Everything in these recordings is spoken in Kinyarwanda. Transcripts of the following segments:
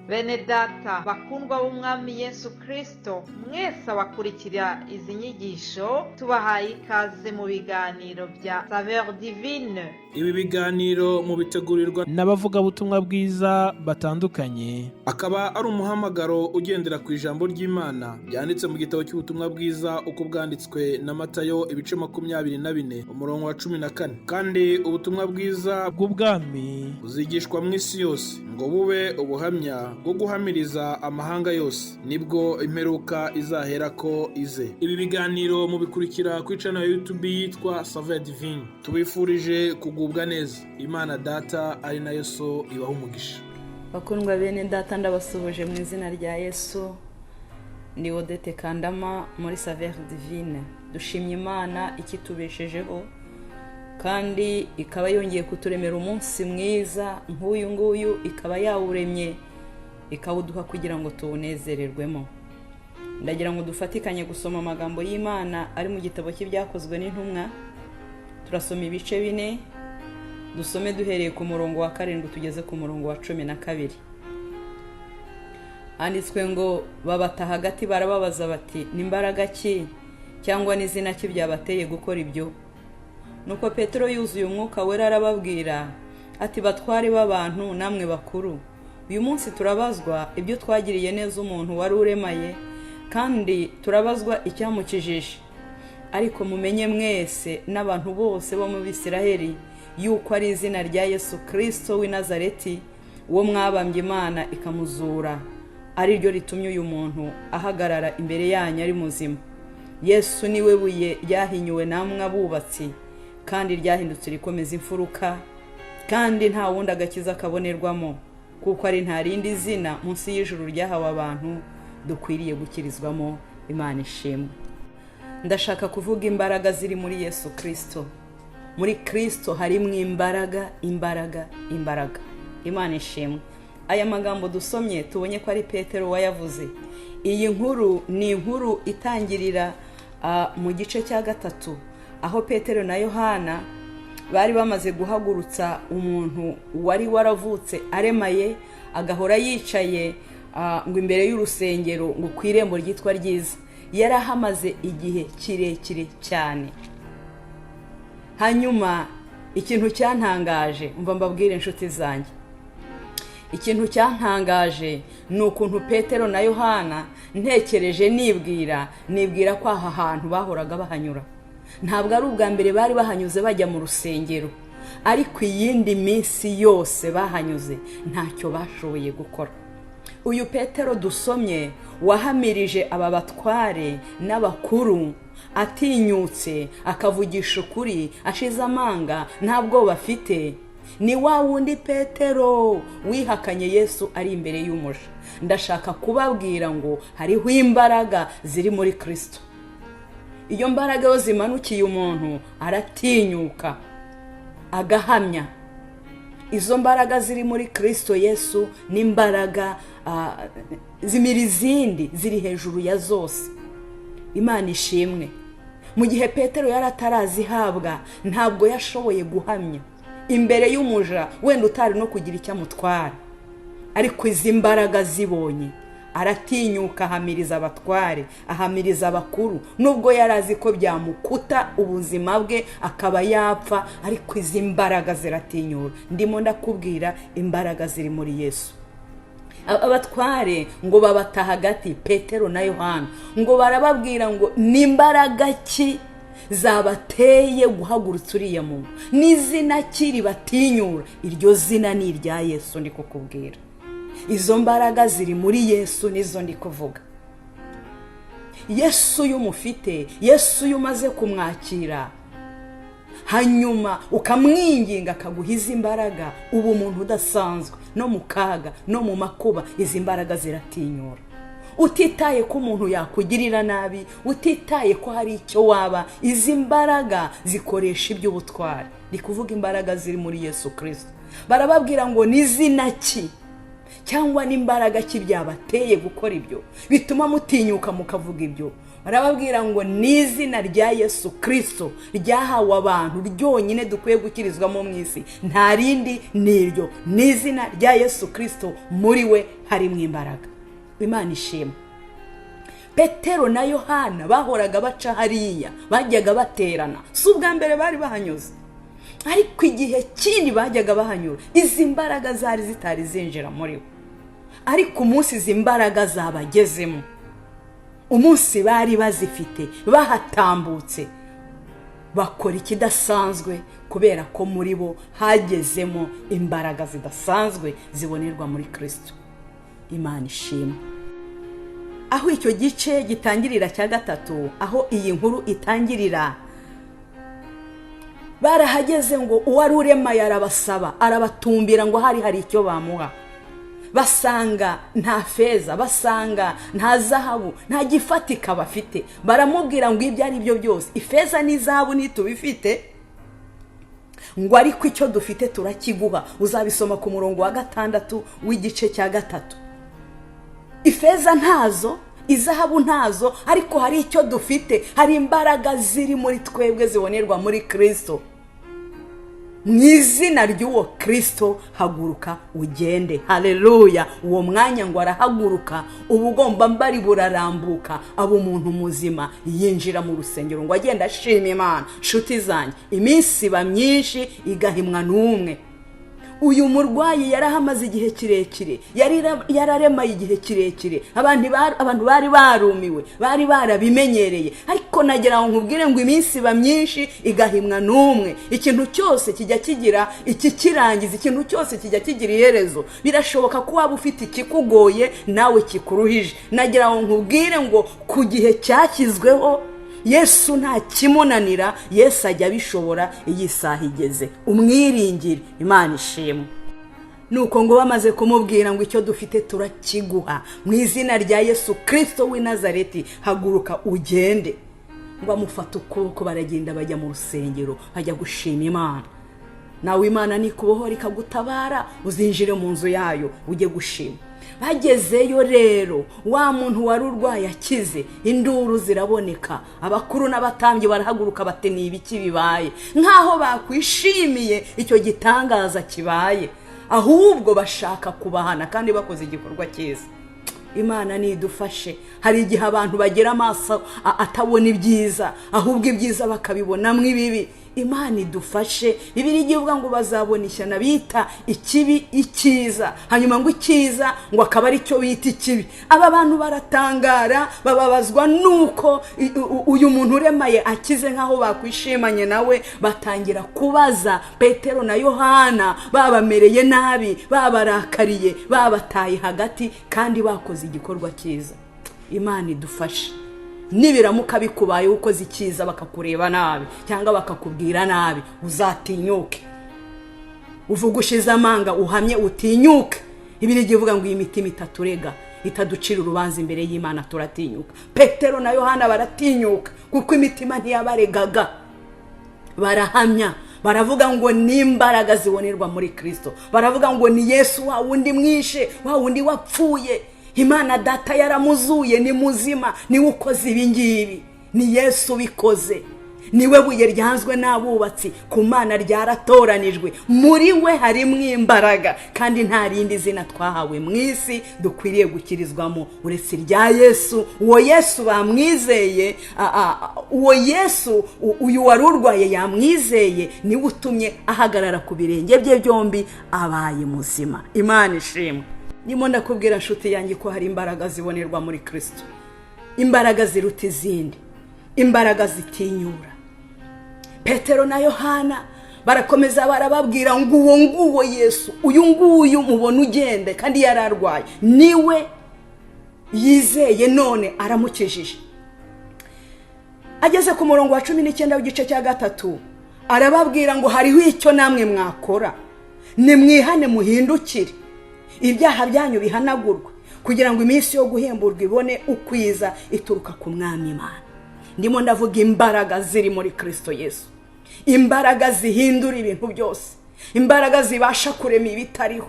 Bene data bakundwa b'umwami Yesu Kristo, mwese abakurikira izi nyigisho tubahaye ikaze mu biganiro bya Saveur Divine. Ibi biganiro mu bitegurirwa n'abavugabutumwa bwiza batandukanye, akaba ari umuhamagaro ugendera ku ijambo ry'Imana byanditse mu gitabo cy'ubutumwa bwiza uko bwanditswe na Matayo ibice 24 umurongo wa 14. Kandi ubutumwa bwiza bw'ubwami buzigishwa mu isi yose ngo bube ubuhamya bwo guhamiriza amahanga yose, nibwo imperuka izahera ko ize. Ibi biganiro mubikurikira ku channel ya YouTube yitwa Saveur Divine. Tubifurije kugubwa neza. Imana Data ari nayo so ibaha umugisha. Bakundwa bene data, ndabasuhuje mu izina rya Yesu. Ni Odette Kandama muri Saveur Divine. Dushimye Imana ikitubeshejeho kandi ikaba yongeye kuturemera umunsi mwiza nk'uyu nguyu, ikaba yawuremye ikawuduha kugira ngo tuwunezererwemo. Ndagira ngo dufatikanye gusoma amagambo y'Imana ari mu gitabo cy'ibyakozwe n'intumwa. Turasoma ibice 4, dusome duhereye ku murongo wa 7 tugeze ku murongo wa 12. Handitswe ngo babata hagati barababaza bati, n'imbaraga ki cyangwa n'izina ki byabateye gukora ibyo? Nuko Petero yuzuye umwuka wera arababwira ati, batware b'abantu namwe bakuru, uyu munsi turabazwa ibyo twagiriye neza umuntu wari uremaye, kandi turabazwa icyamukijije. Ariko mumenye mwese n'abantu bose bo mu Bisiraheli yuko ari izina rya Yesu Kristo w'i Nazareti, uwo mwabambye Imana ikamuzura, ari ryo ritumye uyu muntu ahagarara imbere yanyu ari muzima. Yesu niwe buye ryahinyuwe namwe abubatsi, kandi ryahindutse rikomeza imfuruka, kandi nta wundi agakiza kabonerwamo, kuko ari nta rindi zina munsi y'ijuru ryahawe abantu dukwiriye gukirizwamo. Imana ishimwe. Ndashaka kuvuga imbaraga ziri muri Yesu Kristo. Muri Kristo harimo imbaraga. Imana ishimwe. Aya magambo dusomye tubonye ko ari Petero wayavuze. Iyi nkuru ni inkuru itangirira mu gice cya 3, aho Petero na Yohana bari bamaze guhagurutsa umuntu wari waravutse aremaye, agahora yicaye ngo imbere y'urusengero ngo ku irembo ryitwa ryiza. Yarahamaze igihe kirekire cyane. Hanyuma ikintu cyantangaje, umva mbabwire inshuti zanjye, ikintu cyantangaje ni ukuntu Petero na Yohana ntekereje nibwira ko aha hantu bahoraga bahanyura. Ntabwo ari ubwa mbere bari bahanyuze bajya mu rusengero, ariko iyindi minsi yose bahanyuze ntacyo bashoboye gukora. Uyu Petero dusomye wahamirije aba batware n'abakuru, atinyutse akavugisha ukuri, ashize amanga, ntabwo bafite. Ni wa wundi Petero wihakanye Yesu ari imbere y'umuja. Ndashaka kubabwira ngo hariho imbaraga ziri muri Kristo. Iyo mbaraga yo zimanukiye umuntu aratinyuka agahamya. Izo mbaraga ziri muri Kristo Yesu ni imbaraga zimira izindi, ziri hejuru ya zose. Imana ishimwe. Mu gihe Petero yari atarazihabwa, ntabwo yashoboye guhamya imbere y'umuja wenda utari no kugira icyo amutwara, ariko izi mbaraga zibonye aratinyuka, ahamiriza abatware, ahamiriza abakuru, nubwo yari azi ko byamukuta ubuzima bwe akaba yapfa, ariko izi mbaraga ziratinyura. Ndimo ndakubwira imbaraga ziri muri Yesu. Abatware ngo babata hagati Petero na Yohana, ngo barababwira ngo n'imbaraga ki zabateye guhagurutsa uriya muntu, n'izina kiri batinyura. Iryo zina ni irya Yesu ndi kukubwira. Izo mbaraga ziri muri Yesu nizo ndi kuvuga. Yesu yumufite, Yesu yumaze kumwakira, hanyuma ukamwinginga akaguhiza imbaraga, ubu umuntu udasanzwe no mu kaga no mu makuba, izi mbaraga ziratinyura. Utitaye ko umuntu yakugirira nabi, utitaye ko hari icyo waba, izi mbaraga zikoresha iby'ubutwari. Ndi kuvuga imbaraga ziri muri Yesu Kristo. Barababwira ngo n'izina ki cyangwa n'imbaraga ki byabateye gukora ibyo bituma mutinyuka mukavuga ibyo? barababwira ngo ni izina rya Yesu Kristo ryahawe abantu ryonyine dukwiye gukirizwamo mu isi, nta rindi niryo. Ni izina rya Yesu Kristo, muri we harimo imbaraga. Imana ishimwe. Petero na Yohana bahoraga baca hariya, bajyaga baterana. Si ubwa mbere bari bahanyuze, ariko igihe kindi bajyaga bahanyura izi mbaraga zari zitari zinjira muri bo. Ariko umunsi izi mbaraga zabagezemo, umunsi bari bazifite, bahatambutse, bakora ikidasanzwe kubera ko muri bo hagezemo imbaraga zidasanzwe zibonerwa muri Kristo. Imana ishimwe. Aho icyo gice gitangirira cya gatatu, aho iyi nkuru itangirira, barahageze ngo uwari urema yarabasaba, arabatumbira ngo hari icyo bamuha. Basanga nta feza, basanga nta zahabu, nta gifatika bafite. Baramubwira ngo ibyo ari byo byose, ifeza n'izahabu nitubifite, ngo ariko icyo dufite turakiguha. Uzabisoma ku murongo wa 6 w'igice cya 3. Ifeza ntazo, izahabu ntazo, ariko hari icyo dufite. Hari imbaraga ziri muri twebwe zibonerwa muri Kristo. Mu izina ry'uwo Kristo haguruka ugende. Haleluya. Uwo mwanya ngo arahaguruka, ubugomba mbari burarambuka, abo umuntu muzima yinjira mu rusengero ngo agenda ashima Imana. Nshuti zanjye, iminsi iba myinshi igahimwa n'umwe. Uyu murwayi yarahamaze igihe kirekire, yararemaye igihe kirekire. Abantu bari barumiwe, bari barabimenyereye. Ariko nagira ngo nkubwire ngo iminsi iba myinshi igahimwa n'umwe. Ikintu cyose kijya kigira iki kirangiza, ikintu cyose kijya kigira iherezo. Birashoboka ko waba ufite ikikugoye nawe kikuruhije. Nagira ngo nkubwire ngo ku gihe cyashyizweho Yesu nta kimunanira, Yesu ajya bishobora. Iyi saha igeze, umwiringire. Imana ishimwe. Nuko ngo bamaze kumubwira ngo icyo dufite turakiguha, mu izina rya Yesu Kristo w'i Nazareti haguruka ugende. Ngo amufata ukuboko, baragenda bajya mu rusengero, bajya gushima Imana. Nawe Imana nikubohora ikagutabara, uzinjire mu nzu yayo ujye gushima. Bagezeyo rero, wa muntu wari urwaye akize, induru ziraboneka. Abakuru n'abatambyi barahaguruka bati ni ibiki bibaye, nkaho bakwishimiye icyo gitangaza kibaye, ahubwo bashaka kubahana kandi bakoze igikorwa cyiza. Imana nidufashe. Hari igihe abantu bagera amaso atabona ibyiza, ahubwo ibyiza bakabibonamo ibibi. Imana idufashe. Bibiliya ivuga ngo bazabona ishyano bita ikibi icyiza, hanyuma ngo icyiza ngo akaba ari cyo bita ikibi. Aba bantu baratangara, bababazwa nuko uyu muntu uremaye akize nkaho bakwishimanye nawe. Batangira kubaza Petero na Yohana, babamereye nabi, babarakariye, babataye hagati, kandi bakoze igikorwa cyiza. Imana idufashe. Nibiramuka bikubaye ukoze icyiza bakakureba nabi cyangwa bakakubwira nabi, uzatinyuke, uvugushize amanga, uhamye utinyuke. Bibiliya ivuga ngo iyi mitima itaturega itaducira urubanza imbere y'Imana, turatinyuka. Petero na Yohana baratinyuka kuko imitima ntiyabaregaga. Barahamya, baravuga ngo ni imbaraga zibonerwa muri Kristo. Baravuga ngo ni Yesu wa wundi mwishe, wa wundi wapfuye, Imana data yaramuzuye, ni muzima, ni ukoze ibingibi. Ni Yesu bikoze. Niwe buye ryanzwe n'abubatsi, ku Mana ryaratoranijwe. Muri we harimo imbaraga, kandi nta rindi zina twahawe mu isi dukwiriye gukirizwamo uretse rya Yesu. Uwo Yesu bamwizeye, uwo Yesu uyu wari urwaye yamwizeye, niwe utumye ahagarara ku birenge bye byombi abaye muzima. Imana ishimwe. Nimo ndakubwira nshuti yanjye ko hari imbaraga zibonerwa muri Kristo, imbaraga ziruta izindi, imbaraga zitinyura. Petero na Yohana barakomeza barababwira ngo uwo nguwo Yesu, uyu nguyu mubona ugende kandi yararwaye, niwe yizeye none aramukijije. Ageze ku murongo wa 19 w'igice cya 3, arababwira ngo hariho icyo namwe mwakora, nimwihane muhindukire, ibyaha byanyu bihanagurwe, kugira ngo iminsi yo guhemburwa ibone ukwiza ituruka ku Mwami Imana. Ndimo ndavuga imbaraga ziri muri Kristo Yesu, imbaraga zihindura ibintu byose, imbaraga zibasha kurema ibitariho,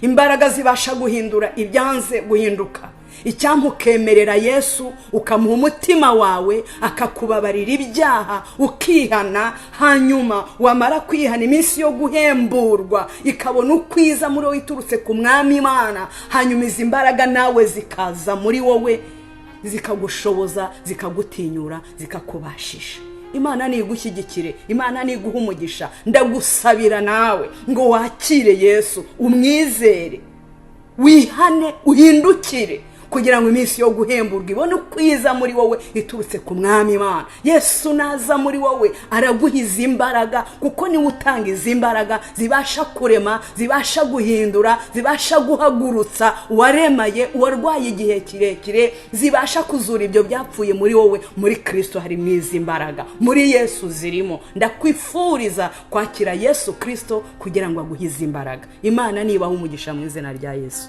imbaraga zibasha guhindura ibyanze guhinduka, icyampa ukemerera Yesu ukamuha umutima wawe akakubabarira ibyaha ukihana, hanyuma wamara kwihana iminsi yo guhemburwa ikabona ukwiza muri wowe iturutse ku Mwami Imana, hanyuma izi mbaraga nawe zikaza muri wowe zikagushoboza, zikagutinyura, zikakubashisha. Imana nigushyigikire, Imana niguha umugisha. Ndagusabira nawe ngo wakire Yesu, umwizere, wihane, uhindukire, kugira ngo iminsi yo guhemburwa ibone ukwiza muri wowe iturutse ku Mwami Imana. Yesu naza muri wowe araguhiza imbaraga, kuko niwe utanga izi mbaraga zibasha kurema, zibasha guhindura, zibasha guhagurutsa uwaremaye, uwarwaye igihe kirekire, zibasha kuzura ibyo byapfuye muri wowe. Muri Kristo harimo izi mbaraga, muri Yesu zirimo. Ndakwifuriza kwakira Yesu Kristo kugira ngo aguhize imbaraga. Imana nibaha umugisha mu izina rya Yesu.